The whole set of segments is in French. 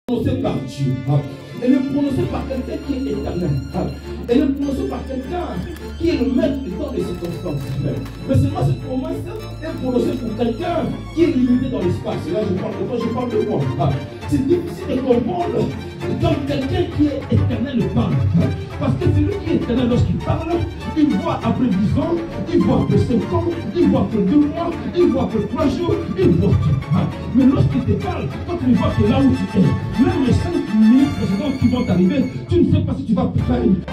prononcé par Dieu. Elle est prononcée par quelqu'un qui est éternel. Elle est prononcée par quelqu'un qui est le maître dans les circonstances. Mais seulement cette promesse est prononcée pour quelqu'un qui est limité dans l'espace. Et là, je parle de toi, je parle de moi. C'est difficile de comprendre quand quelqu'un qui est éternel parle. Parce que celui qui est éternel, lorsqu'il parle, il voit après 10 ans, il voit après 5 ans, il voit après 2 mois, il voit après 3 jours, il voit tout. Mais lorsqu'il te parle, quand tu vois que là où tu es, même les 5 minutes précédentes qui vont arriver, tu ne sais pas si tu vas faire une.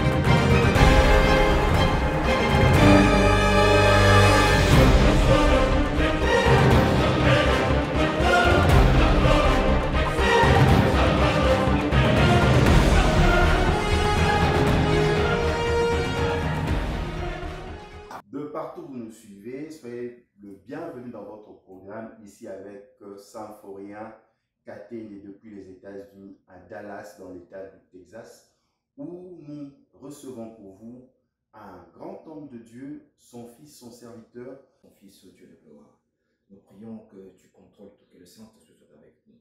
Partout où vous nous suivez, soyez le bienvenu dans votre programme ici avec Symphorien Katene depuis les États-Unis à Dallas dans l'État du Texas, où nous recevons pour vous un grand homme de Dieu, son fils, son serviteur, son fils, Dieu de gloire. Nous prions que tu contrôles tout, que le Saint-Esprit soit avec nous.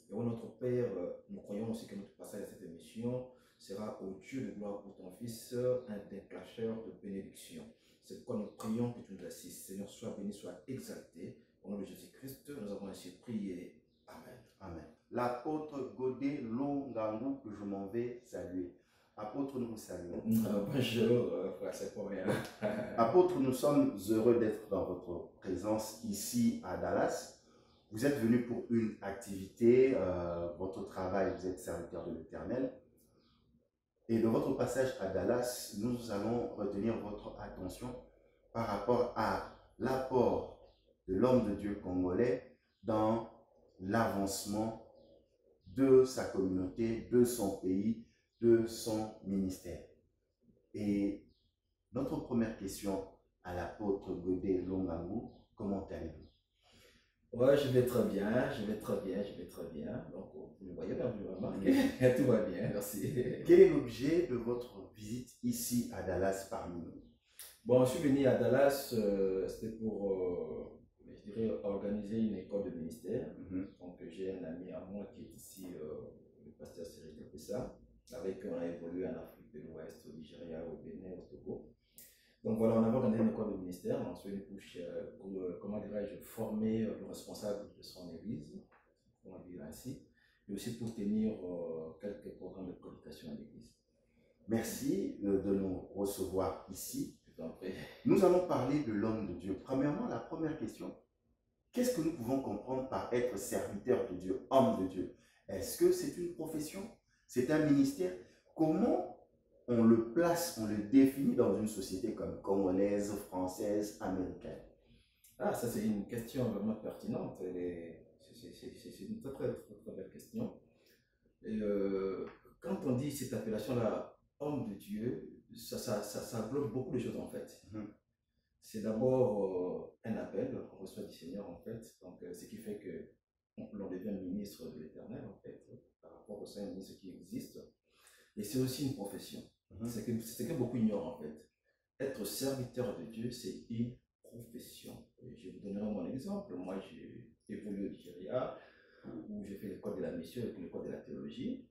Et au notre Père, nous croyons aussi que notre passage à cette émission sera au Dieu de gloire pour ton fils, un déclencheur de bénédiction. C'est pourquoi nous prions que tu nous assistes. Seigneur, sois béni, sois exalté. Au nom de Jésus-Christ, nous avons ainsi prié. Amen. Amen. L'apôtre Godé Longangu, que je m'en vais saluer. Apôtre, nous vous saluons. Bonjour, frère, c'est pour rien. Apôtre, nous sommes heureux d'être dans votre présence ici à Dallas. Vous êtes venu pour une activité, votre travail, vous êtes serviteur de l'Éternel. Et de votre passage à Dallas, nous allons retenir votre attention par rapport à l'apport de l'homme de Dieu congolais dans l'avancement de sa communauté, de son pays, de son ministère. Et notre première question à l'apôtre Godé Longangu, comment allez-vous? Ouais, je vais très bien, je vais très bien, je vais très bien. Donc, vous le voyez là, vous le remarquez, tout va bien, merci. Quel est l'objet de votre visite ici à Dallas parmi nous? Bon, je suis venu à Dallas, c'était pour, je dirais, organiser une école de ministère. Donc, j'ai un ami à moi qui est ici, le pasteur Cyril Pessa, avec qui on a évolué en Afrique de l'Ouest, au Nigeria, au Bénin, au Togo. Donc voilà, on avait organisé une école de ministère, on se pour, comment dirais-je, former le responsable de son église, on va dire ainsi, et aussi pour tenir quelques programmes de prédication à l'église. Merci de nous recevoir ici. Nous allons parler de l'homme de Dieu. Premièrement, la première question, qu'est-ce que nous pouvons comprendre par être serviteur de Dieu, homme de Dieu? Est-ce que c'est une profession? C'est un ministère? Comment on le place, on le définit dans une société comme congolaise, française, américaine? Ah, ça c'est une question vraiment pertinente. C'est une très belle question. Et quand on dit cette appellation-là, homme de Dieu, ça englobe beaucoup de choses en fait. C'est d'abord un appel qu'on reçoit du Seigneur en fait. Donc ce qui fait que l'on devient ministre de l'Éternel en fait, par rapport au Saint-Ministre qui existe. Et c'est aussi une profession. C'est que beaucoup ignorent en fait. Être serviteur de Dieu, c'est une profession. Et je vous donnerai mon exemple. Moi, j'ai évolué au Nigeria, où j'ai fait l'école de la mission et l'école de la théologie.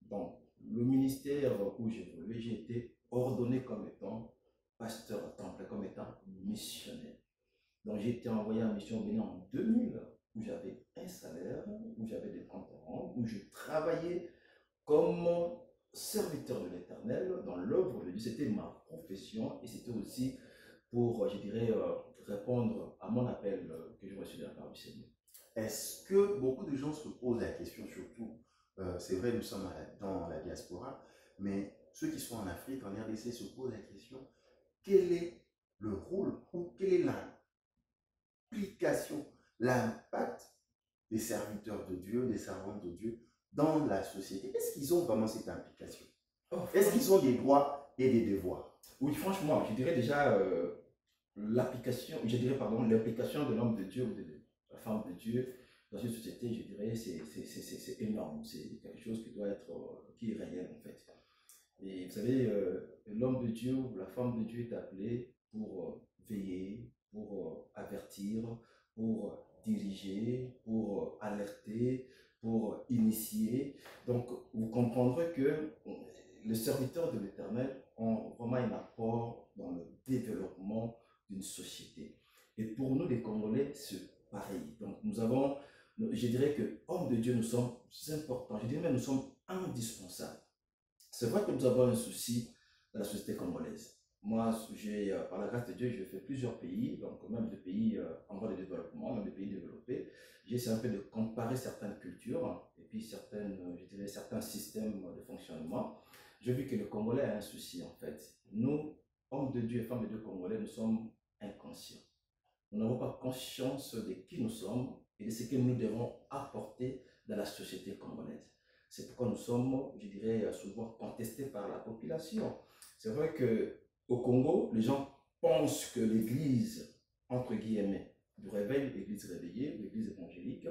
Donc, le ministère où j'ai évolué, j'ai été ordonné comme étant pasteur à temps plein, comme étant missionnaire. Donc, j'ai été envoyé en mission au Bénin en 2000, où j'avais un salaire, où j'avais des comptes à rendre, où je travaillais comme serviteur de l'Éternel dans l'œuvre de Dieu. C'était ma profession et c'était aussi pour, je dirais, répondre à mon appel que je reçu de la part du Seigneur. Est-ce que beaucoup de gens se posent la question, surtout, c'est vrai, nous sommes dans la diaspora, mais ceux qui sont en Afrique, en RDC, se posent la question, quel est le rôle ou quelle est l'implication, l'impact des serviteurs de Dieu, des servants de Dieu dans la société? Est-ce qu'ils ont vraiment cette implication? Est-ce qu'ils ont des droits et des devoirs? Oui, franchement, je dirais déjà l'implication de l'homme de Dieu ou de la femme de Dieu dans une société, je dirais, c'est énorme. C'est quelque chose qui doit être, qui est réel en fait. Et vous savez, l'homme de Dieu ou la femme de Dieu est appelé pour veiller, pour avertir, pour diriger, pour alerter, pour initier. Donc, vous comprendrez que les serviteurs de l'Éternel ont vraiment un apport dans le développement d'une société. Et pour nous, les Congolais, c'est pareil. Donc, nous avons, je dirais que, hommes de Dieu, nous sommes importants. Je dirais même, nous sommes indispensables. C'est vrai que nous avons un souci dans la société congolaise. Moi, par la grâce de Dieu, j'ai fait plusieurs pays, donc même des pays en voie de développement, même des pays développés. J'ai essayé un peu de comparer certaines cultures et puis je dirais certains systèmes de fonctionnement. J'ai vu que le Congolais a un souci en fait. Nous, hommes de Dieu et femmes de Dieu congolais, nous sommes inconscients. Nous n'avons pas conscience de qui nous sommes et de ce que nous devons apporter dans la société congolaise. C'est pourquoi nous sommes, je dirais, souvent contestés par la population. C'est vrai qu'au Congo, les gens pensent que l'Église, entre guillemets, du réveil, l'Église réveillée, l'Église évangélique,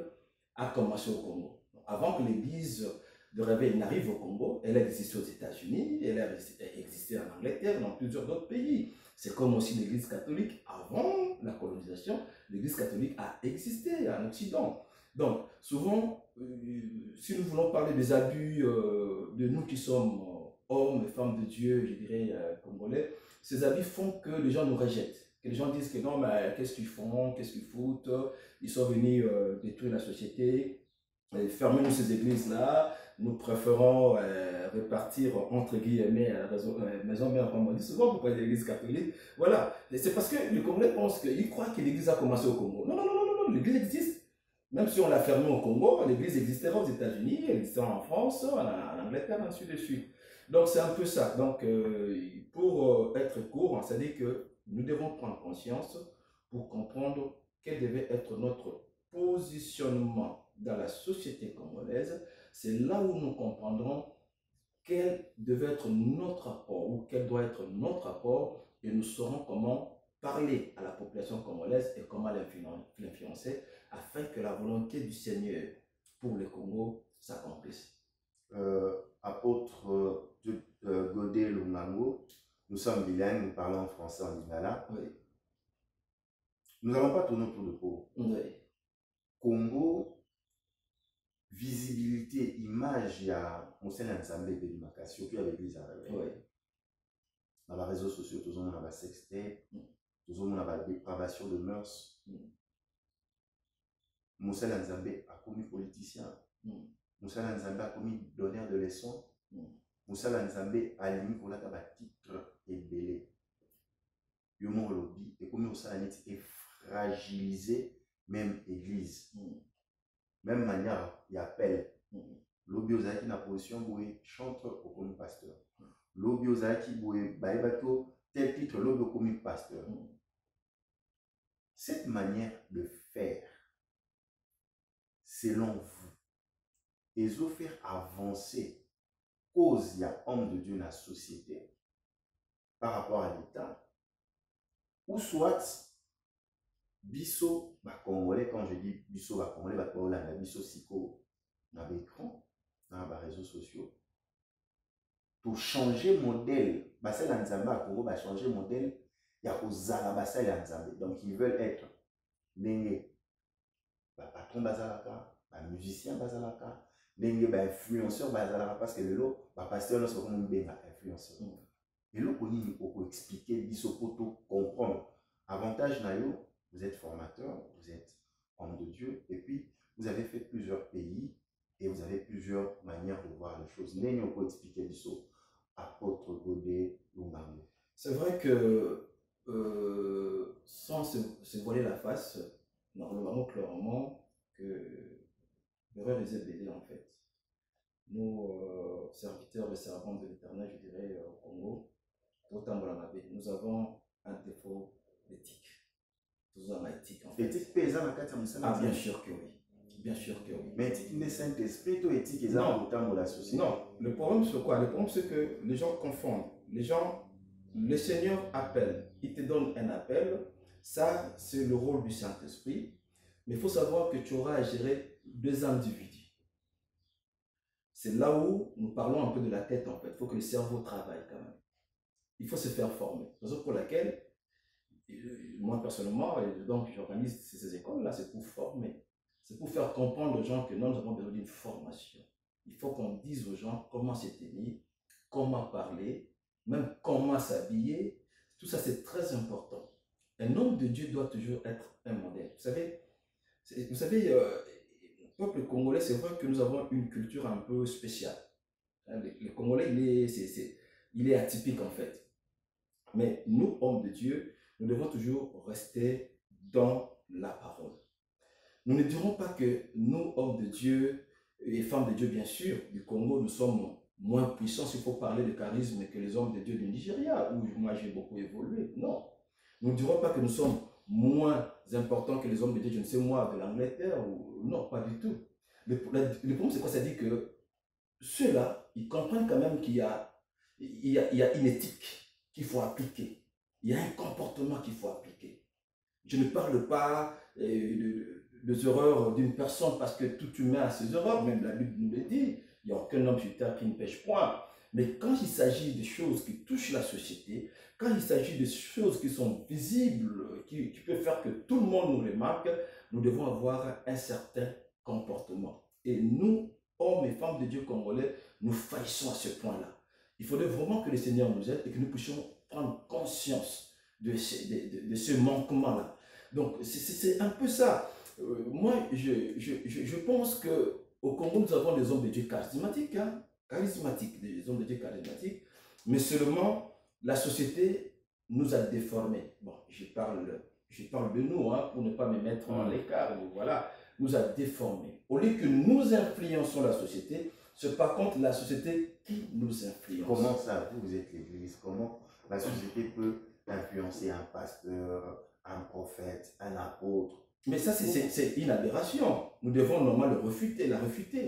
a commencé au Congo. Avant que l'Église de réveil n'arrive au Congo, elle a existé aux États-Unis, elle a existé en Angleterre, dans plusieurs autres pays. C'est comme aussi l'Église catholique, avant la colonisation, l'Église catholique a existé en Occident. Donc, souvent, si nous voulons parler des abus de nous qui sommes hommes et femmes de Dieu, je dirais congolais, ces abus font que les gens nous rejettent. Que les gens disent que non, mais qu'est-ce qu'ils font, qu'est-ce qu'ils foutent, ils sont venus détruire la société, fermez-nous ces églises-là, nous préférons repartir entre guillemets à la maison mère, comme on dit souvent, pourquoi l'église catholique. Voilà, c'est parce que les Congolais pensent qu'ils croient que l'église a commencé au Congo. Non, non, non, non, non, l'église existe. Même si on l'a fermée au Congo, l'église existera aux États-Unis, elle existera en France, en Angleterre, ainsi de suite. Donc c'est un peu ça. Donc pour être court, ça dit que nous devons prendre conscience pour comprendre quel devait être notre positionnement dans la société congolaise. C'est là où nous comprendrons quel devait être notre apport ou quel doit être notre apport et nous saurons comment parler à la population congolaise et comment l'influencer afin que la volonté du Seigneur pour le Congo s'accomplisse. Apôtre Godé Lungango, nous sommes bilingues, nous parlons français en lingala. Oui. Nous n'allons pas tourner autour de peau. Oui. Congo, visibilité, image, il y a Monseigneur Nzambe Bélimakasio, puis avec les Arabes. Oui. Dans les réseaux sociaux, tout le monde a la sexté, tout le monde a la dépravation de mœurs. Monseigneur Nzambe a commis politicien. Monseigneur Nzambe a commis donneur de leçons. Monseigneur Nzambe a limité pour la titre et belé. Yomo lobby et comme ça est fragilisé même église. Même manière il appelle. Lobby aux qui na position boué chanteur au comme pasteur. Lobby aux qui boué baïbato tel titre lobby comme pasteur. Cette manière de faire, selon vous, ils ont fait avancer cause il y a homme de Dieu dans la société par rapport à l'État, ou soit biso ba congolais, quand je dis biso ba congolais, ba congolais biso siko na l'écran, dans les réseaux sociaux, pour changer modèle, basel en Nzamba à Congo va changer modèle, il y a aux basel en Nzamba, donc ils veulent être nenge ba patron bazalaka, ba musicien bazalaka, nenge ba influenceur bazalaka, parce que le lot ba pasteur non c'est comme un influenceur. Et là, on peut expliquer, biso poto comprendre. Avantage nayo, vous êtes formateur, vous êtes homme de Dieu, et puis vous avez fait plusieurs pays et vous avez plusieurs manières de voir les choses. Mais on peut expliquer biso apôtre Godé Lungango. C'est vrai que sans se voiler la face, nous remarquons clairement que l'erreur les a aidés en fait. Nous, serviteurs et servantes de l'Éternel, je dirais au Congo, nous avons un défaut d'éthique. Nous avons une éthique en fait. Éthique paysanne à 4 Ah, bien sûr que oui. Bien sûr que oui. Mais éthique n'est Saint-Esprit ou éthique est dans de la société? Non, le problème c'est quoi? Le problème c'est que les gens confondent. Les gens, le Seigneur appelle, il te donne un appel. Ça, c'est le rôle du Saint-Esprit. Mais il faut savoir que tu auras à gérer deux individus. C'est là où nous parlons un peu de la tête en fait. Il faut que le cerveau travaille quand même. Il faut se faire former. C'est la raison pour laquelle, moi personnellement, donc j'organise ces écoles-là, c'est pour former. C'est pour faire comprendre aux gens que nous avons besoin d'une formation. Il faut qu'on dise aux gens comment se tenir, comment parler, même comment s'habiller. Tout ça, c'est très important. Un homme de Dieu doit toujours être un modèle. Vous savez, le peuple congolais, c'est vrai que nous avons une culture un peu spéciale. Le Congolais, il est atypique en fait. Mais nous, hommes de Dieu, nous devons toujours rester dans la parole. Nous ne dirons pas que nous, hommes de Dieu et femmes de Dieu, bien sûr, du Congo, nous sommes moins puissants s'il faut parler de charisme que les hommes de Dieu du Nigeria, où moi j'ai beaucoup évolué. Non. Nous ne dirons pas que nous sommes moins importants que les hommes de Dieu, je ne sais moi, de l'Angleterre. Non, pas du tout. Le problème, c'est quoi? Ça dit que ceux-là, ils comprennent quand même qu'il y a une éthique qu'il faut appliquer. Il y a un comportement qu'il faut appliquer. Je ne parle pas des erreurs d'une personne parce que tout humain a ses erreurs, même la Bible nous le dit. Il n'y a aucun homme sur terre qui ne pêche point. Mais quand il s'agit de choses qui touchent la société, quand il s'agit de choses qui sont visibles, qui peuvent faire que tout le monde nous remarque, nous devons avoir un certain comportement. Et nous, hommes et femmes de Dieu congolais, nous faillissons à ce point-là. Il faudrait vraiment que le Seigneur nous aide et que nous puissions prendre conscience de ce manquement-là. Donc, c'est un peu ça. Moi, je pense qu'au Congo, nous avons des hommes de Dieu charismatiques, hein, des hommes de Dieu charismatiques, mais seulement la société nous a déformés. Bon, je parle de nous, hein, pour ne pas me mettre en l'écart, voilà, nous a déformés. Au lieu que nous influençons la société, c'est par contre la société qui nous influence. Comment ça, vous êtes l'Église, comment la société peut influencer un pasteur, un prophète, un apôtre? Mais ça, c'est une aberration. Nous devons normalement la refuter.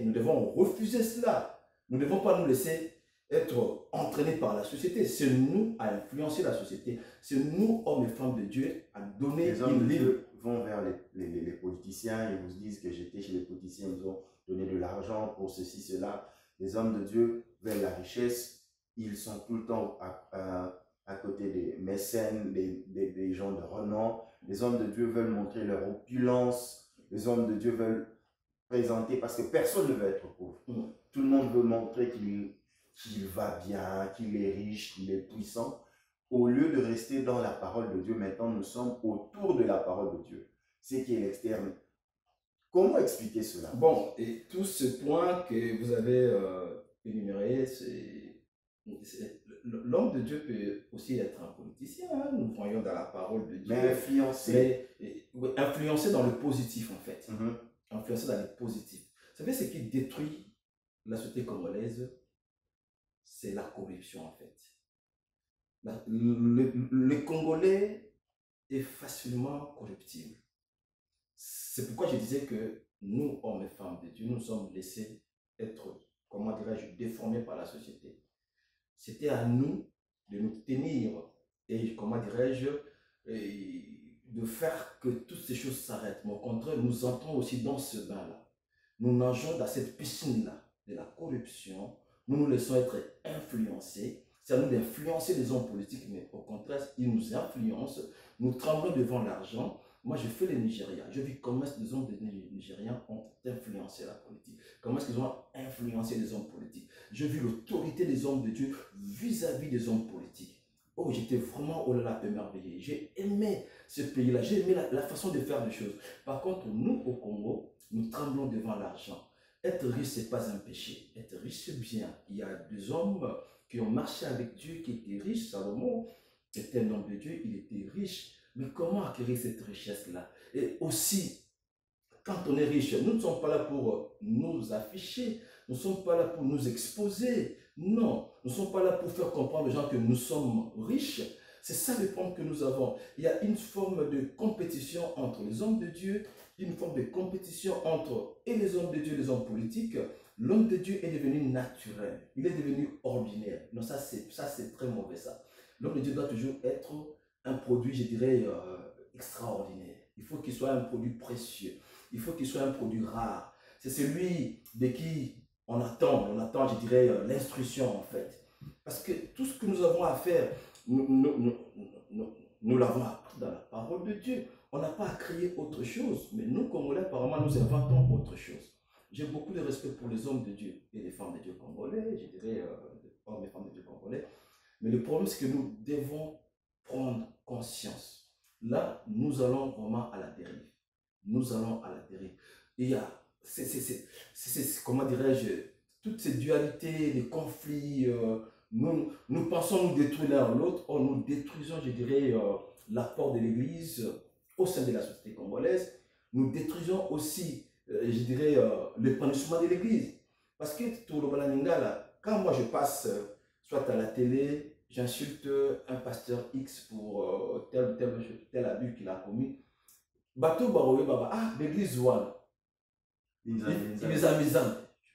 Nous devons refuser cela. Nous ne devons pas nous laisser être entraînés par la société. C'est nous à influencer la société. C'est nous, hommes et femmes de Dieu, à donner les hommes de Dieu vont vers les politiciens et vous disent que j'étais chez les politiciens, ils nous ont donné de l'argent pour ceci, cela. Les hommes de Dieu veulent la richesse. Ils sont tout le temps à côté des mécènes, des gens de renom. Les hommes de Dieu veulent montrer leur opulence. Les hommes de Dieu veulent présenter, parce que personne ne veut être pauvre. Tout le monde veut montrer qu'il va bien, qu'il est riche, qu'il est puissant. Au lieu de rester dans la parole de Dieu, maintenant nous sommes autour de la parole de Dieu. C'est qui est l'externe. Comment expliquer cela? Bon, et tout ce point que vous avez énuméré, l'homme de Dieu peut aussi être un politicien, hein, nous voyons dans la parole de Dieu. Mais influencer. Influencer dans le positif, en fait. Influencer dans le positif. Vous savez, ce qui détruit la société congolaise, c'est la corruption, en fait. Le Congolais est facilement corruptible. C'est pourquoi je disais que nous, hommes et femmes de Dieu, nous sommes laissés être, comment dirais-je, déformés par la société. C'était à nous de nous tenir et, comment dirais-je, de faire que toutes ces choses s'arrêtent. Mais au contraire, nous entrons aussi dans ce bain-là. Nous nageons dans cette piscine-là de la corruption. Nous nous laissons être influencés. C'est à nous d'influencer les hommes politiques, mais au contraire, ils nous influencent. Nous tremblons devant l'argent. Moi, je fais les Nigériens. Je vis comment est-ce que les hommes nigériens ont influencé la politique. Comment est-ce qu'ils ont influencé les hommes politiques. Je vis l'autorité des hommes de Dieu vis-à-vis des hommes politiques. Oh, j'étais vraiment, oh là là, émerveillé. J'ai aimé ce pays-là. J'ai aimé la façon de faire les choses. Par contre, nous, au Congo, nous tremblons devant l'argent. Être riche, ce n'est pas un péché. Être riche, c'est bien. Il y a des hommes qui ont marché avec Dieu, qui étaient riches. Salomon était un homme de Dieu, il était riche. Mais comment acquérir cette richesse-là? Et aussi, quand on est riche, nous ne sommes pas là pour nous afficher, nous ne sommes pas là pour nous exposer. Non, nous ne sommes pas là pour faire comprendre aux gens que nous sommes riches. C'est ça le problème que nous avons. Il y a une forme de compétition entre les hommes de Dieu, une forme de compétition entre les hommes de Dieu et les hommes politiques. L'homme de Dieu est devenu naturel, il est devenu ordinaire. Non, ça c'est très mauvais ça. L'homme de Dieu doit toujours être un produit, je dirais, extraordinaire. Il faut qu'il soit un produit précieux. Il faut qu'il soit un produit rare. C'est celui de qui on attend, je dirais, l'instruction en fait. Parce que tout ce que nous avons à faire, nous l'avons appris dans la parole de Dieu. on n'a pas à créer autre chose. Mais nous, Congolais, apparemment, nous inventons autre chose. J'ai beaucoup de respect pour les hommes de Dieu et les femmes de Dieu congolais, je dirais, les hommes et femmes de Dieu congolais. Mais le problème, c'est que nous devons prendre conscience. Là, nous allons vraiment à la dérive. Nous allons à la dérive. Il y a, comment dirais-je, toutes ces dualités, les conflits, nous pensons nous détruire l'un l'autre, or nous détruisons, je dirais, l'apport de l'Église au sein de la société congolaise. Nous détruisons aussi, je dirais, l'épanouissement de l'Église. Parce que tout le Balaningala, quand moi je passe, soit à la télé, j'insulte un pasteur X pour tel abus qu'il a commis, bateau baroé baba, ah, l'église One, ils les amusent.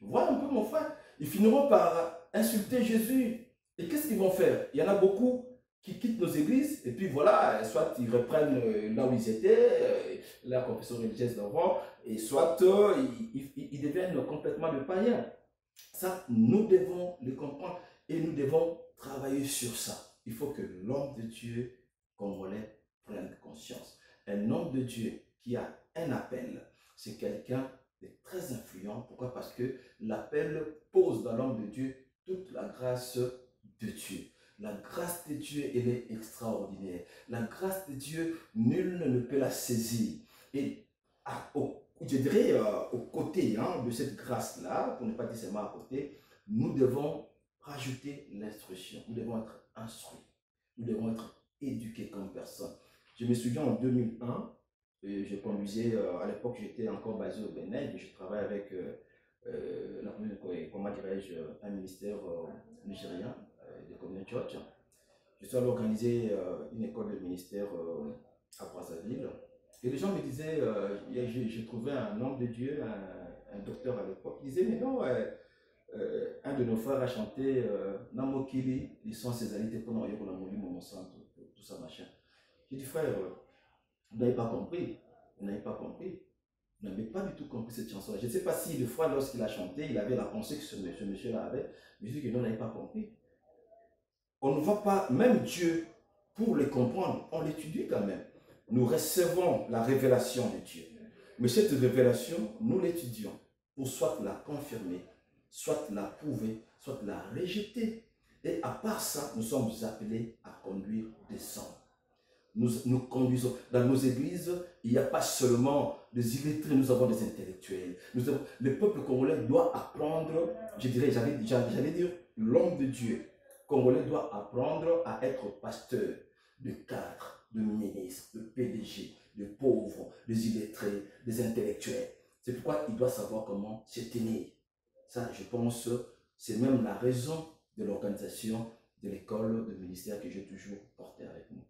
Voilà un peu mon frère, ils finiront par insulter Jésus. Et qu'est-ce qu'ils vont faire? Il y en a beaucoup qui quittent nos églises, et puis voilà, soit ils reprennent là où ils étaient, la confession religieuse d'avant, et soit ils deviennent complètement des païens. Ça, nous devons le comprendre, et nous devons travailler sur ça. Il faut que l'homme de Dieu congolais prenne conscience. Un homme de Dieu qui a un appel, c'est quelqu'un de très influent. Pourquoi? Parce que l'appel pose dans l'homme de Dieu toute la grâce de Dieu. La grâce de Dieu, elle est extraordinaire. La grâce de Dieu, nul ne peut la saisir. Et je dirais au côté de cette grâce-là, pour ne pas dire seulement à côté, nous devons rajouter l'instruction. Nous devons être instruits. Nous devons être éduqués comme personne. Je me souviens en 2001, je conduisais, à l'époque j'étais encore basé au Bénin, et je travaillais avec comment dirais-je, un ministère nigérien de Community Church. Je suis allé organiser une école de ministère à Brazzaville. Et les gens me disaient, j'ai trouvé un homme de Dieu, un docteur à l'époque, il disait, mais non, un de nos frères a chanté Namokili, ils sont ses alités pendant tout ça, machin. J'ai dit, frère, vous n'avez pas compris. Vous n'avez pas compris. Vous n'avez pas du tout compris cette chanson. Je ne sais pas si le fois, lorsqu'il a chanté, il avait la pensée que ce monsieur-là avait. Mais je dis que non, vous n'avez pas compris. On ne voit pas, même Dieu, pour le comprendre, on l'étudie quand même. Nous recevons la révélation de Dieu. Mais cette révélation, nous l'étudions pour soit la confirmer, soit la prouver, soit la rejeter. Et à part ça, nous sommes appelés à conduire des hommes. Nous conduisons. Dans nos églises, il n'y a pas seulement des illettrés, nous avons des intellectuels. Le peuple congolais doit apprendre, je dirais, j'allais dire, l'homme de Dieu congolais doit apprendre à être pasteur, de cadre, de ministre, de PDG, de pauvres, des illettrés, des intellectuels. C'est pourquoi il doit savoir comment se tenir. Ça, je pense, c'est même la raison de l'organisation de l'école de ministère que j'ai toujours portée avec nous.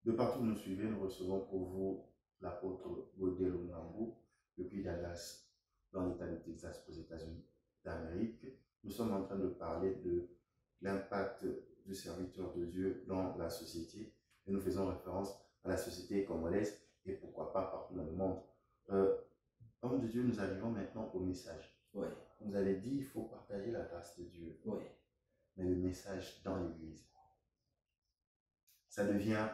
De partout où nous suivez, nous recevons pour vous l'apôtre Godel Onambu depuis Dallas, dans l'État du Texas, aux États-Unis d'Amérique. Nous sommes en train de parler de l'impact du serviteur de Dieu dans la société. Et nous faisons référence à la société congolaise et pourquoi pas partout dans le monde. Homme de Dieu, nous arrivons maintenant au message. Ouais. Vous avez dit il faut partager la grâce de Dieu. Ouais. Mais le message dans l'Église, ça devient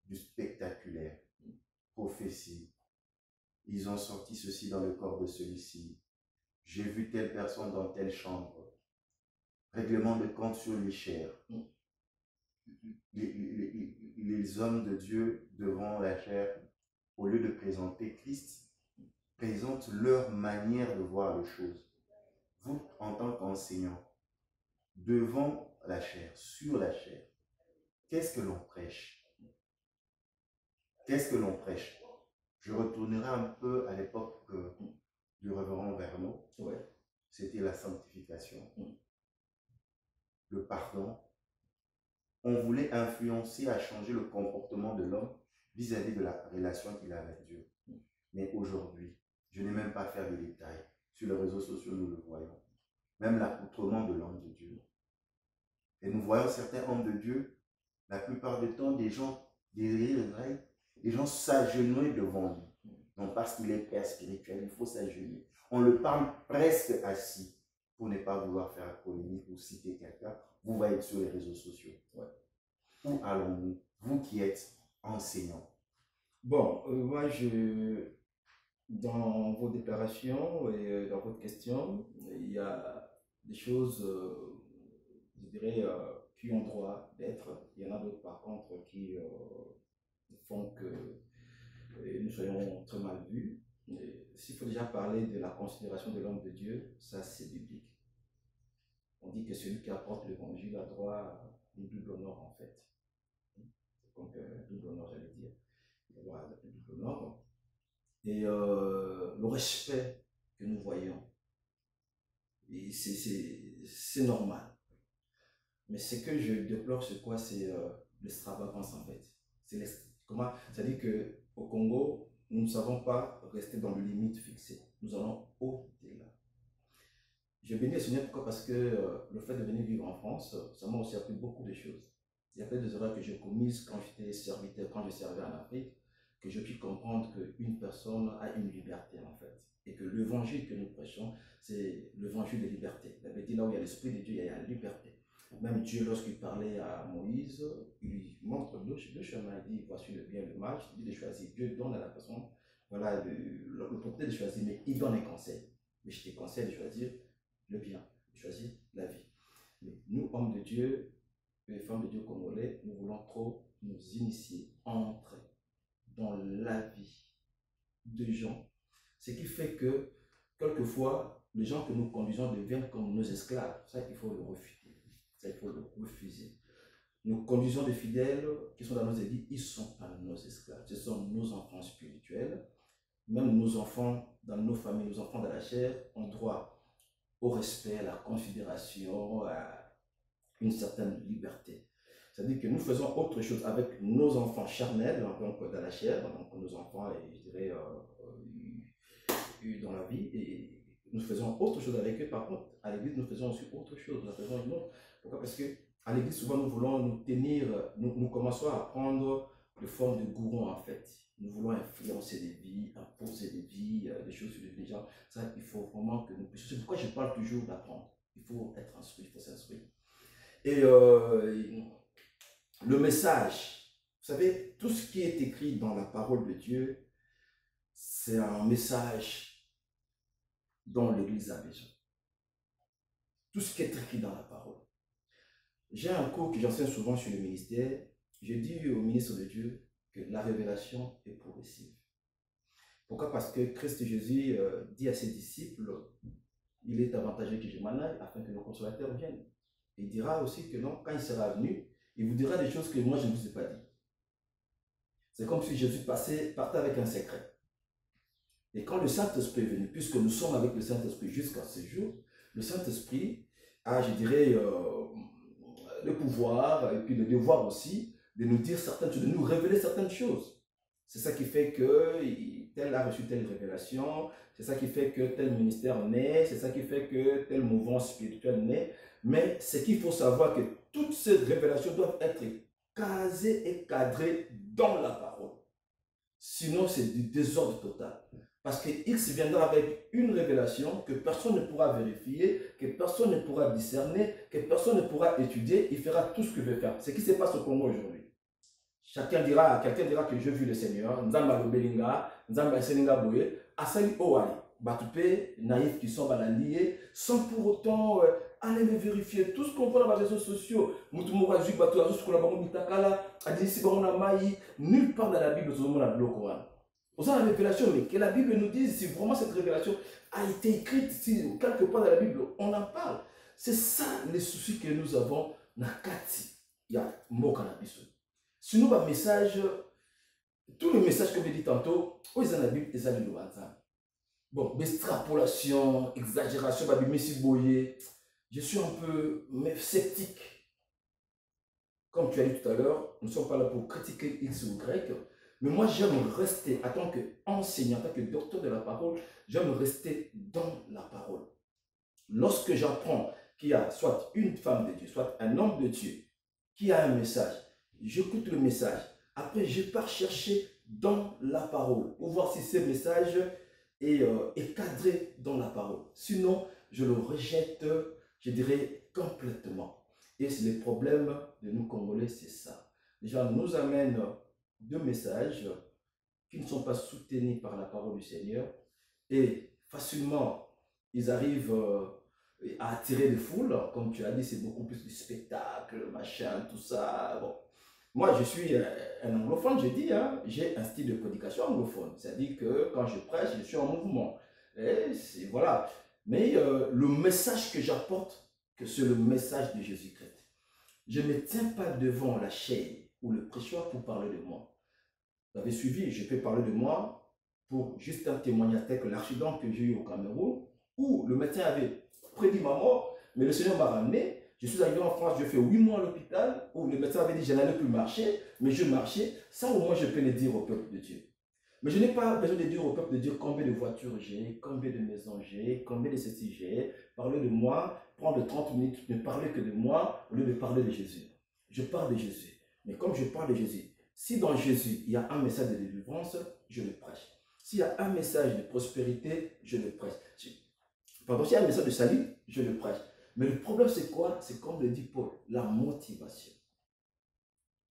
du spectaculaire, prophétie. Ils ont sorti ceci dans le corps de celui-ci. J'ai vu telle personne dans telle chambre. Règlement de compte sur les chairs. Les hommes de Dieu devant la chair, au lieu de présenter Christ, présentent leur manière de voir les choses. Vous, en tant qu'enseignant, devant la chair, sur la chair, qu'est-ce que l'on prêche? Qu'est-ce que l'on prêche? Je retournerai un peu à l'époque du révérend Verneau. Ouais. C'était la sanctification, le pardon. On voulait influencer à changer le comportement de l'homme vis-à-vis de la relation qu'il a avec Dieu. Mais aujourd'hui, je n'ai même pas à faire de détails. Sur les réseaux sociaux, nous le voyons. Même l'accoutrement de l'homme de Dieu. Et nous voyons certains hommes de Dieu, la plupart du temps, des gens derrière les oreilles, les gens s'agenouillent devant lui. Non, parce qu'il est père spirituel, il faut s'agenouiller. On le parle presque assis, pour ne pas vouloir faire la polémique ou citer quelqu'un. Vous voyez sur les réseaux sociaux. Ouais. Où allons-nous, vous qui êtes enseignants? Bon, moi, dans vos déclarations et dans votre question, il y a des choses, je dirais, qui ont droit d'être. Il y en a d'autres, par contre, qui font que nous soyons très mal vus. S'il faut déjà parler de la considération de l'homme de Dieu, ça c'est biblique. On dit que celui qui apporte l'évangile a droit à une double honneur en fait. Donc, double honneur, j'allais dire. Il a droit à un double honneur. Et le respect que nous voyons, c'est normal. Mais ce que je déplore, c'est quoi? C'est l'extravagance en fait. Comment? C'est-à-dire qu'au Congo, nous ne savons pas rester dans le limite fixé. Nous allons au-delà. Je bénis le Seigneur pourquoi? Parce que le fait de venir vivre en France, ça m'a aussi appris beaucoup de choses. Il y a peut-être des erreurs que j'ai commises quand j'étais serviteur, quand je servais en Afrique, que je puis comprendre qu'une personne a une liberté en fait. Et que l'évangile que nous prêchons, c'est l'évangile de liberté. La Bible dit là où il y a l'Esprit de Dieu, il y a la liberté. Même Dieu, lorsqu'il parlait à Moïse, il lui montre deux chemins. Il dit voici le bien et le mal. Il dit de choisir. Dieu donne à la personne voilà, l'opportunité de choisir, mais il donne un conseil. Mais je te conseille de choisir le bien, de choisir la vie. Mais nous, hommes de Dieu, les femmes de Dieu congolais, nous voulons trop nous initier, entrer dans la vie de gens. Ce qui fait que, quelquefois, les gens que nous conduisons deviennent comme nos esclaves. Ça, il faut le refuter. Ça, il faut le refuser. Nous conduisons des fidèles qui sont dans nos églises, ils ne sont pas nos esclaves. Ce sont nos enfants spirituels. Même nos enfants dans nos familles, nos enfants dans la chair, ont droit au respect, à la considération, à une certaine liberté. C'est-à-dire que nous faisons autre chose avec nos enfants charnels, donc dans la chair, donc nos enfants, je dirais, dans la vie, et nous faisons autre chose avec eux. Par contre, à l'église, nous faisons aussi autre chose. Nous faisons une autre. Pourquoi? Parce que à l'église, souvent, nous voulons nous tenir, nous commençons à prendre de forme de gourou, en fait. Nous voulons influencer des vies, imposer des vies, des choses sur les gens. Ça, il faut vraiment que nous puissions. C'est pourquoi je parle toujours d'apprendre. Il faut être instruit, il faut s'instruire. Et le message, vous savez, tout ce qui est écrit dans la parole de Dieu, c'est un message dont l'Église a besoin. Tout ce qui est écrit dans la parole. J'ai un cours que j'enseigne souvent sur le ministère. Je dis au ministre de Dieu que la révélation est progressive. Pourquoi? Parce que Christ Jésus dit à ses disciples, il est avantageux que je m'en aille afin que le consolateur vienne. Il dira aussi que non, quand il sera venu, il vous dira des choses que moi je ne vous ai pas dit. C'est comme si Jésus partait avec un secret. Et quand le Saint-Esprit est venu, puisque nous sommes avec le Saint-Esprit jusqu'à ce jour, le Saint-Esprit a, je dirais, le pouvoir et puis le devoir aussi de nous dire certaines choses, de nous révéler certaines choses. C'est ça qui fait que tel a reçu telle révélation, c'est ça qui fait que tel ministère naît, c'est ça qui fait que tel mouvement spirituel naît. Mais ce qu'il faut savoir, que toutes ces révélations doivent être casées et cadrées dans la parole. Sinon, c'est du désordre total. Parce que X viendra avec une révélation que personne ne pourra vérifier, que personne ne pourra discerner, que personne ne pourra étudier. Il fera tout ce qu'il veut faire. Ce qui se passe au Congo aujourd'hui. Quelqu'un dira que j'ai vu le Seigneur, Nzamba Lobelinga, Nzamba Seninga Boye, Asali Oali, Batupé, naïfs qui sont liés, sans pour autant aller me vérifier tout ce qu'on voit dans les réseaux sociaux. Nulle part dans la Bible, nous avons le Coran. Vous avez la révélation, mais que la Bible nous dise si vraiment cette révélation a été écrite, si quelque part dans la Bible, on en parle. C'est ça les soucis que nous avons. Nakati, il y a Mokanabiso. Sinon, le message, tout le message que je dis tantôt, où ils ont la Bible, ils ont le Wanzan. Bon, extrapolation, exagération, Messi Boye, je suis un peu sceptique. Comme tu as dit tout à l'heure, nous ne sommes pas là pour critiquer X ou Y, mais moi j'aime rester, en tant qu'enseignant, en tant que docteur de la parole, j'aime rester dans la parole. Lorsque j'apprends qu'il y a soit une femme de Dieu, soit un homme de Dieu, qui a un message, j'écoute le message. Après, je pars chercher dans la parole pour voir si ce message est cadré dans la parole. Sinon, je le rejette, je dirais, complètement. Et c'est le problème de nous Congolais, c'est ça. Les gens nous amènent deux messages qui ne sont pas soutenus par la parole du Seigneur et facilement ils arrivent à attirer des foules. Comme tu as dit, c'est beaucoup plus du spectacle, machin, tout ça. Bon. Moi, je suis un anglophone, je dis, hein, j'ai un style de prédication anglophone. C'est-à-dire que quand je prêche, je suis en mouvement. Et voilà. Mais le message que j'apporte, que c'est le message de Jésus-Christ. Je ne me tiens pas devant la chaîne ou le prêcheur pour parler de moi. Vous avez suivi, je peux parler de moi pour juste un témoignage tel que l'accident que j'ai eu au Cameroun, où le médecin avait prédit ma mort, mais le Seigneur m'a ramené. Je suis arrivé en France, j'ai fait 8 mois à l'hôpital, où le médecin avait dit que je n'allais plus marcher, mais je marchais. Ça, au moins, je peux le dire au peuple de Dieu. Mais je n'ai pas besoin de dire au peuple de Dieu combien de voitures j'ai, combien de maisons j'ai, combien de ceci j'ai. Parler de moi, prendre 30 minutes, ne parler que de moi, au lieu de parler de Jésus. Je parle de Jésus. Mais comme je parle de Jésus, si dans Jésus, il y a un message de délivrance, je le prêche. S'il y a un message de prospérité, je le prêche. Pardon, s'il y a un message de salut, je le prêche. Mais le problème, c'est quoi? C'est comme le dit Paul, la motivation.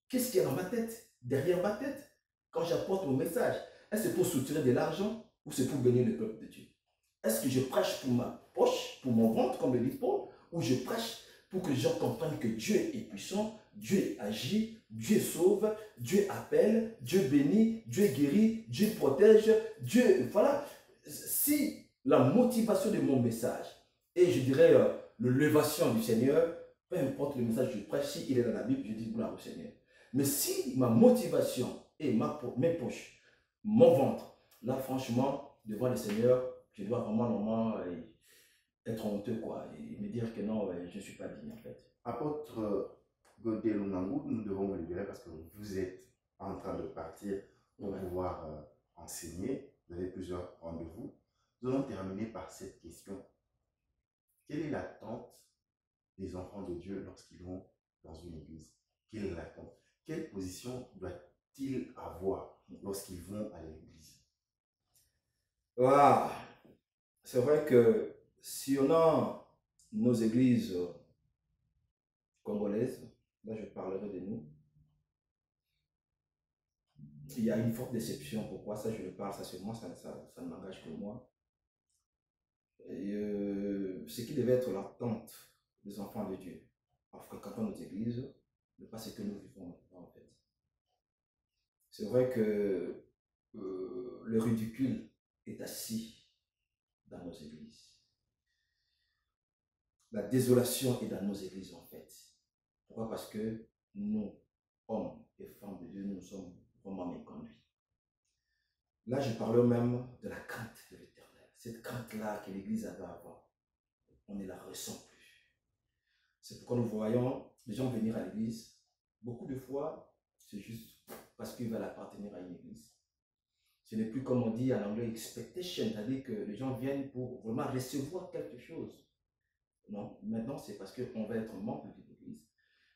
Qu'est-ce qu'il y a dans ma tête? Derrière ma tête, quand j'apporte mon message, est-ce que c'est pour soutirer de l'argent ou c'est pour bénir le peuple de Dieu? Est-ce que je prêche pour ma poche, pour mon ventre, comme le dit Paul, ou je prêche pour que les gens comprennent que Dieu est puissant, Dieu agit, Dieu sauve, Dieu appelle, Dieu bénit, Dieu guérit, Dieu protège, Dieu... Voilà. Si la motivation de mon message et je dirais l'élévation du Seigneur, peu importe le message que je prêche, s'il est dans la Bible, je dis gloire au Seigneur. Mais si ma motivation est mes poches, mon ventre, là franchement, devant le Seigneur, je dois vraiment être honteux quoi, et me dire que non, je ne suis pas digne en fait. Apôtre Godé Lunangou, nous devons vous libérer parce que vous êtes en train de partir pour pouvoir enseigner. Vous avez plusieurs rendez-vous. Nous allons terminer par cette question. Quelle est l'attente des enfants de Dieu lorsqu'ils vont dans une église? Quelle est l'attente? Quelle position doit-il avoir lorsqu'ils vont à l'église? Voilà. C'est vrai que si on a nos églises congolaises, là je parlerai de nous, il y a une forte déception. Pourquoi ça je le parle, ça c'est moi, ça ne m'engage que moi. Et, ce qui devait être l'attente des enfants de Dieu en fréquentant nos églises, n'est pas ce que nous vivons maintenant en fait. C'est vrai que le ridicule est assis dans nos églises. La désolation est dans nos églises en fait. Pourquoi? Parce que nous, hommes et femmes de Dieu, nous sommes vraiment méconduits. Là, je parlais même de la crainte de l'Éternel. Cette crainte-là que l'Église avait avant, on ne la ressent plus. C'est pourquoi nous voyons les gens venir à l'Église. Beaucoup de fois, c'est juste parce qu'ils veulent appartenir à une Église. Ce n'est plus comme on dit en anglais expectation, c'est-à-dire que les gens viennent pour vraiment recevoir quelque chose. Non, maintenant c'est parce qu'on va être membre de l'Église.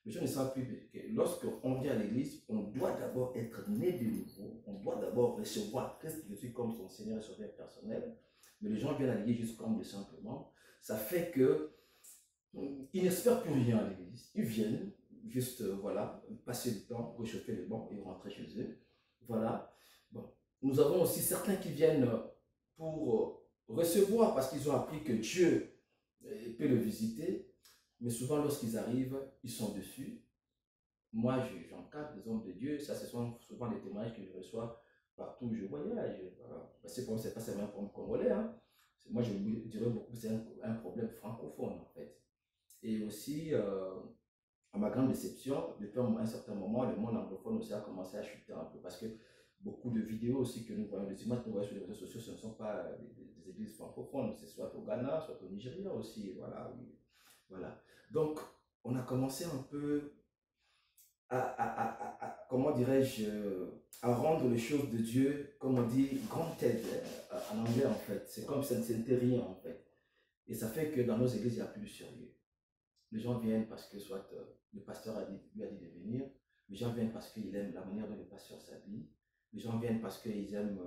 Les gens ne savent plus que lorsqu'on vient à l'Église, on doit d'abord être né de nouveau, on doit d'abord recevoir Christ Jésus comme son Seigneur et Sauveur personnel. Mais les gens viennent à l'Église juste comme simplement. Ça fait que ils n'espèrent plus rien à l'Église. Ils viennent juste, voilà, passer le temps, réchauffer les bancs et rentrer chez eux. Voilà. Bon. Nous avons aussi certains qui viennent pour recevoir parce qu'ils ont appris que Dieu peut le visiter. Mais souvent, lorsqu'ils arrivent, ils sont dessus. Moi, j'encadre des hommes de Dieu. Ça, ce sont souvent des témoignages que je reçois partout où je voyage. Voilà. Ce problème, c'est pas seulement un problème congolais. Hein. Moi, je dirais beaucoup que c'est un problème francophone, en fait. Et aussi, à ma grande déception, depuis un certain moment, le monde anglophone aussi a commencé à chuter un peu. Parce que beaucoup de vidéos aussi que nous voyons, des images que nous voyons sur les réseaux sociaux, ce ne sont pas des églises francophones. C'est soit au Ghana, soit au Nigeria aussi. Voilà, oui. Voilà. Donc, on a commencé un peu comment dirais-je, à rendre les choses de Dieu, comme on dit, grande tête en anglais en fait. C'est comme ça n'était rien en fait. Et ça fait que dans nos églises, il n'y a plus de sérieux. Les gens viennent parce que soit le pasteur lui a dit de venir, les gens viennent parce qu'ils aiment la manière dont le pasteur s'habille, les gens viennent parce qu'ils aiment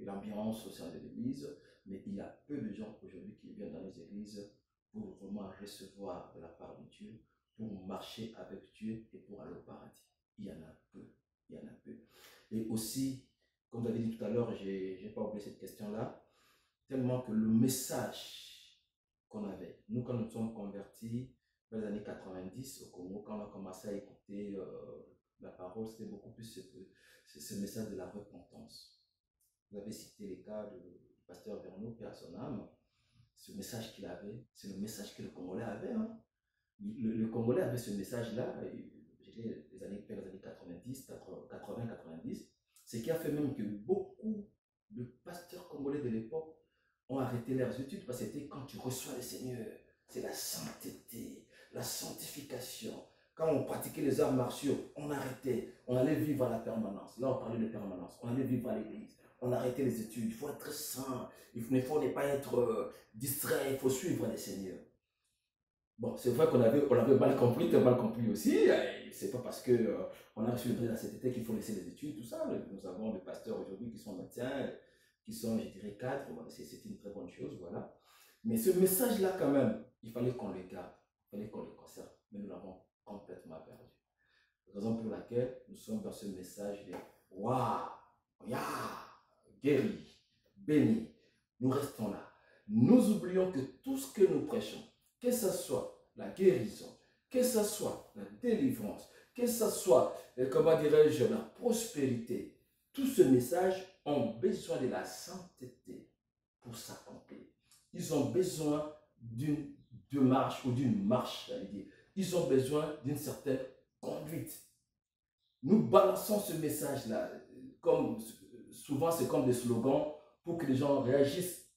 l'ambiance au sein de l'église, mais il y a peu de gens aujourd'hui qui viennent dans nos églises pour vraiment recevoir de la part de Dieu, pour marcher avec Dieu et pour aller au paradis. Il y en a peu, il y en a peu. Et aussi, comme vous avez dit tout à l'heure, je n'ai pas oublié cette question-là, tellement que le message qu'on avait, nous quand nous sommes convertis dans les années 90 au Congo, quand on a commencé à écouter la parole, c'était beaucoup plus ce message de la repentance. Vous avez cité les cas du pasteur Verneau, Père à son âme. Ce message qu'il avait, c'est le message que le Congolais avait. Hein. Le Congolais avait ce message-là, les années 90, 80, 90, ce qui a fait même que beaucoup de pasteurs congolais de l'époque ont arrêté leurs études parce que c'était quand tu reçois le Seigneur, c'est la sainteté, la sanctification. Quand on pratiquait les arts martiaux, on arrêtait, on allait vivre à la permanence. Là, on parlait de permanence, on allait vivre à l'église. On arrêtait les études, il faut être saint, il ne faut pas être distrait, il faut suivre les seigneurs. Bon, c'est vrai qu'on avait mal compris, tu as mal compris aussi. C'est pas parce qu'on a reçu le président cet été qu'il faut laisser les études, tout ça. Nous avons des pasteurs aujourd'hui qui sont médecins, qui sont, je dirais, cadres. C'est une très bonne chose, voilà. Mais ce message-là, quand même, il fallait qu'on le garde, il fallait qu'on le conserve. Mais nous l'avons complètement perdu. Raison pour laquelle nous sommes dans ce message de waouh, ya, guéri, béni. Nous restons là. Nous oublions que tout ce que nous prêchons, que ce soit la guérison, que ce soit la délivrance, que ce soit, comment dirais-je, la prospérité, tout ce message ont besoin de la sainteté pour s'accomplir. Ils ont besoin d'une démarche ou d'une marche, j'allais dire. Ils ont besoin d'une certaine conduite. Nous balançons ce message-là, comme souvent c'est comme des slogans pour que les gens réagissent,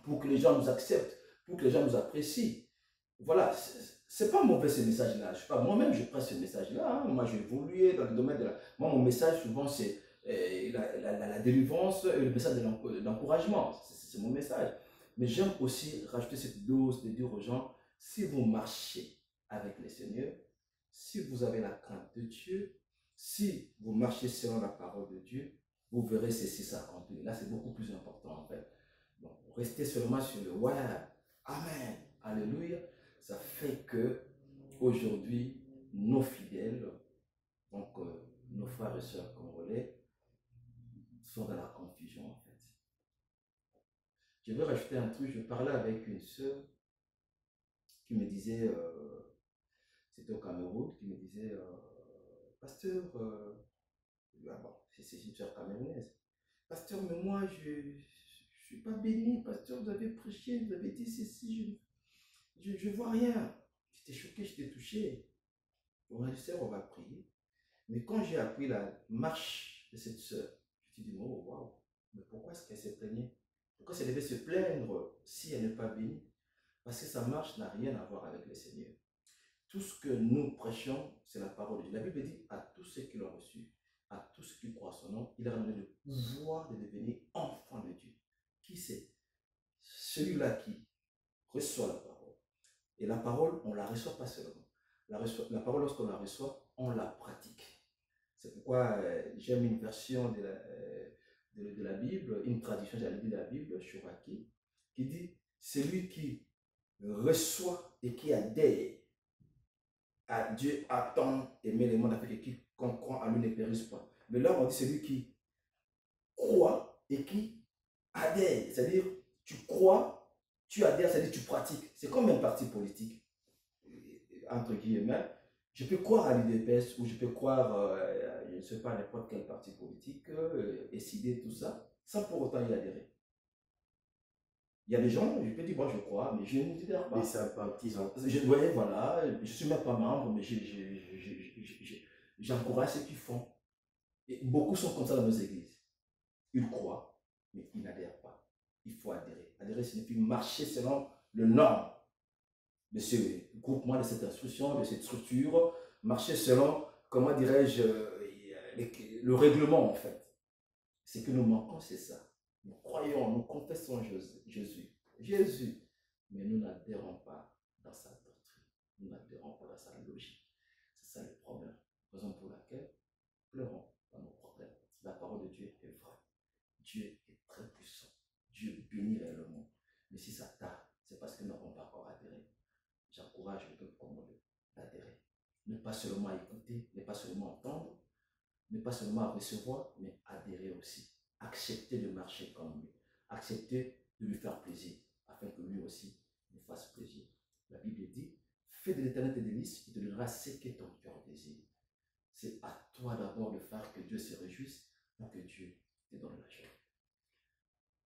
pour que les gens nous acceptent, pour que les gens nous apprécient. Voilà, c'est pas mauvais ce message-là. Moi-même, je prends ce message-là. Hein. Moi, j'ai évolué dans le domaine de la... Moi, mon message, souvent, c'est la délivrance et le message d'encouragement. C'est mon message. Mais j'aime aussi rajouter cette dose de dire aux gens, si vous marchez avec le Seigneur, si vous avez la crainte de Dieu, si vous marchez selon la parole de Dieu, vous verrez ceci s'accomplir. Là, c'est beaucoup plus important, en fait. Donc, restez seulement sur le « ouais, amen, alléluia », ça fait que aujourd'hui, nos fidèles, donc nos frères et sœurs congolais, sont dans la confusion en fait. Je vais rajouter un truc, je parlais avec une sœur qui me disait, c'était au Cameroun, qui me disait, pasteur, ah bon, c'est une sœur camerounaise, pasteur, mais moi je suis pas béni, pasteur, vous avez prêché, vous avez dit ceci, je vois rien. J'étais choqué, j'étais touché. On a dit, sœur, on va prier. Mais quand j'ai appris la marche de cette sœur, je me suis dit, oh, waouh, mais pourquoi est-ce qu'elle s'est plaignée? Pourquoi elle devait se plaindre si elle n'est pas bénie? Parce que sa marche n'a rien à voir avec le Seigneur. Tout ce que nous prêchons, c'est la parole de Dieu. La Bible dit à tous ceux qui l'ont reçu, à tous ceux qui croient en son nom, il a donné le pouvoir de devenir enfant de Dieu. Qui c'est? Celui-là qui reçoit la parole. Et la parole, on ne la reçoit pas seulement. La parole, lorsqu'on la reçoit, on la pratique. C'est pourquoi j'aime une version de la Bible, une traduction de la Bible, Shuraki, qui dit « Celui qui reçoit et qui adhère à Dieu a tant aimé le monde avec qui croit en lui ne périsse pas. » Mais là, on dit celui qui croit et qui adhère. C'est-à-dire, tu crois, tu adhères, c'est-à-dire tu pratiques. C'est comme un parti politique, entre guillemets. Je peux croire à l'UDPS ou je peux croire, je ne sais pas, n'importe quel parti politique, décider tout ça, sans pour autant y adhérer. Il y a des gens, je peux dire, moi je crois, mais je ne adhère pas. Et sympathisant. Oui, voilà, je ne suis même pas membre, mais j'encourage ceux qui font. Et beaucoup sont comme ça dans nos églises. Ils croient, mais ils n'adhèrent pas. Il faut adhérer. Adhérer signifie marcher selon le norme de ce groupement, de cette instruction, de cette structure, marcher selon, comment dirais-je, le règlement en fait. Ce que nous manquons, c'est ça. Nous croyons, nous confessons Jésus, mais nous n'adhérons pas dans sa doctrine, nous n'adhérons pas dans sa logique. C'est ça le problème. Raison pour laquelle pleurons dans nos problèmes. La parole de Dieu est vraie. Dieu est très puissant. Dieu bénit réellement. Mais si ça tarde, c'est parce que nous n'avons pas encore adhéré. J'encourage le peuple congolais d'adhérer. Ne pas seulement écouter, ne pas seulement entendre, ne pas seulement recevoir, mais adhérer aussi accepter de marcher comme lui, accepter de lui faire plaisir, afin que lui aussi nous fasse plaisir. La Bible dit, fais de l'éternel tes délices, il te donnera ce que ton cœur désire. C'est à toi d'abord de faire que Dieu se réjouisse pour que Dieu te donne la joie.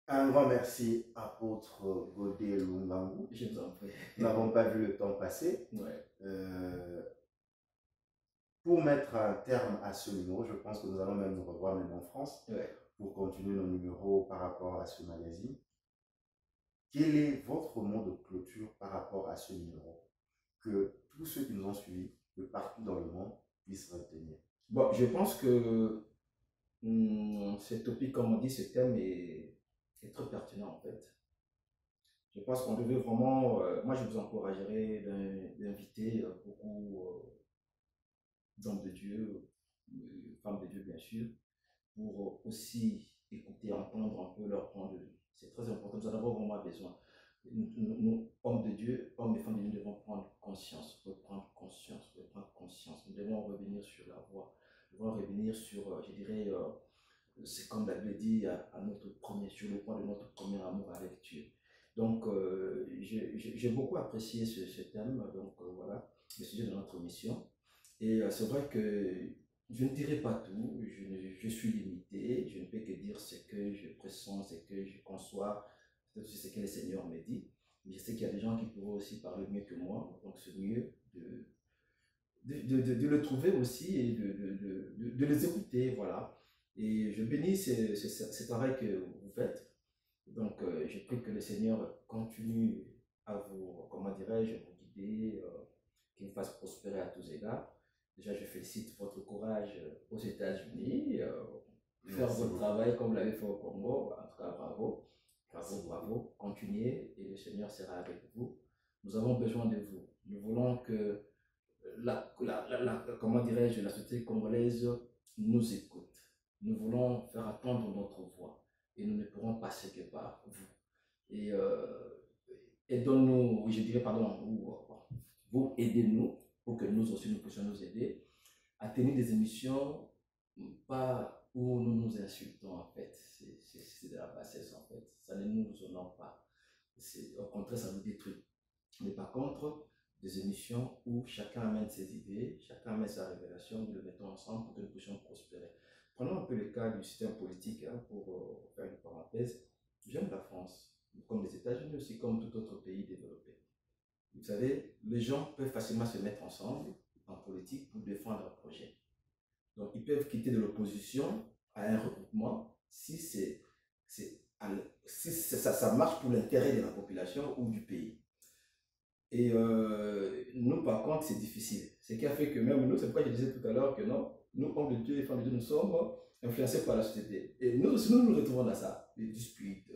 Un grand merci, apôtre Godé Lungangu. Je vous en prie. Nous n'avons pas vu le temps passer. Ouais. Pour mettre un terme à ce numéro, je pense que nous allons même nous revoir même en France pour continuer nos numéros par rapport à ce magazine. Quel est votre mot de clôture par rapport à ce numéro? Que tous ceux qui nous ont suivis de partout dans le monde puissent retenir. Bon, je pense que ce topic, comme on dit, ce thème est très pertinent en fait. Je pense qu'on devait vraiment, moi je vous encouragerais d'inviter beaucoup d'hommes de Dieu, femmes de Dieu bien sûr, pour aussi écouter, entendre un peu leur point de vue. C'est très important, nous en avons vraiment besoin. Nous, hommes de Dieu, hommes et femmes de Dieu, nous devons prendre conscience, reprendre conscience, reprendre conscience. Nous devons revenir sur la voie, nous devons revenir sur, je dirais, c'est comme la Bible dit, à notre premier, sur le point de notre premier amour avec Dieu. Donc, j'ai beaucoup apprécié ce thème, donc voilà, le sujet de notre mission. Et c'est vrai que je ne dirai pas tout, je suis limité, je ne peux que dire ce que je pressens, ce que je conçois, peut-être aussi ce que le Seigneur me dit. Mais je sais qu'il y a des gens qui pourraient aussi parler mieux que moi, donc c'est mieux de le trouver aussi et de les écouter, voilà. Et je bénis ce travail que vous faites. Donc, je prie que le Seigneur continue à vous, comment dirais-je, vous guider, qu'il vous fasse prospérer à tous égards. Déjà, je félicite votre courage aux États-Unis, faire votre travail comme vous l'avez fait au Congo. En tout cas, bravo, bravo, bravo. Continuez et le Seigneur sera avec vous. Nous avons besoin de vous. Nous voulons que comment dirais-je, la société congolaise nous écoute. Nous voulons faire entendre notre voix et nous ne pourrons passer que par vous. Et aidons-nous, je dirais, pardon, vous aidez-nous pour que nous aussi nous puissions nous aider à tenir des émissions pas où nous nous insultons en fait. C'est de la bassesse en fait. Ça ne nous honore pas. Au contraire, ça nous détruit. Mais par contre, des émissions où chacun amène ses idées, chacun amène sa révélation, nous le mettons ensemble pour que nous puissions prospérer. Prenons un peu le cas du système politique, hein, pour faire une parenthèse. J'aime la France, comme les États-Unis aussi, comme tout autre pays développé. Vous savez, les gens peuvent facilement se mettre ensemble en politique pour défendre un projet. Donc, ils peuvent quitter de l'opposition à un regroupement si ça marche pour l'intérêt de la population ou du pays. Et nous, par contre, c'est difficile. Ce qui a fait que même nous, c'est pourquoi je disais tout à l'heure que non, nous, hommes de Dieu et femmes de Dieu, nous sommes influencés par la société. Et nous aussi, nous retrouvons dans ça. Des disputes,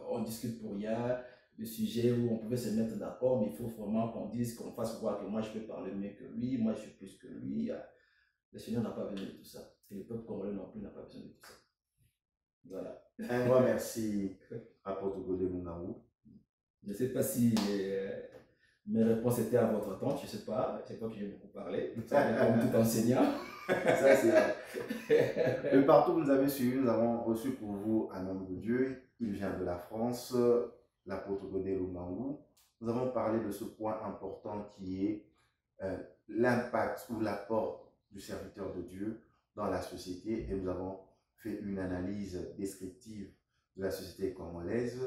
on discute pour rien, des sujets où on pouvait se mettre d'accord, mais il faut vraiment qu'on dise, qu'on fasse voir que moi, je peux parler mieux que lui, moi, je suis plus que lui. Le Seigneur n'a pas besoin de tout ça. Et le peuple congolais non plus n'a pas besoin de tout ça. Voilà. Un grand merci, apôtre Godé Lungangu. Je ne sais pas si mes réponses étaient à votre attente, je ne sais pas que j'ai beaucoup parlé, comme tout enseignant. Ça, c'est vrai. De partout où vous nous avez suivis, nous avons reçu pour vous un homme de Dieu. Il vient de la France, l'apôtre Godé Lungangu. Nous avons parlé de ce point important qui est l'impact ou l'apport du serviteur de Dieu dans la société. Et nous avons fait une analyse descriptive de la société congolaise.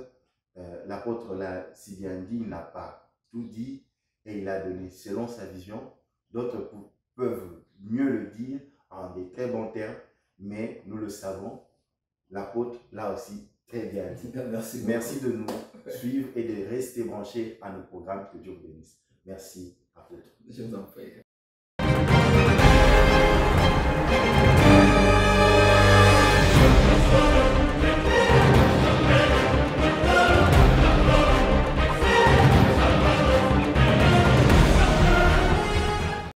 L'apôtre l'a si bien dit, il n'a pas tout dit et il a donné selon sa vision. D'autres peuvent mieux le dire en des très bons termes, mais nous le savons, l'apôtre l'a aussi très bien dit. Merci de nous suivre et de rester branchés à nos programmes. Que Dieu vous bénisse. Merci, apôtre. Je vous en prie.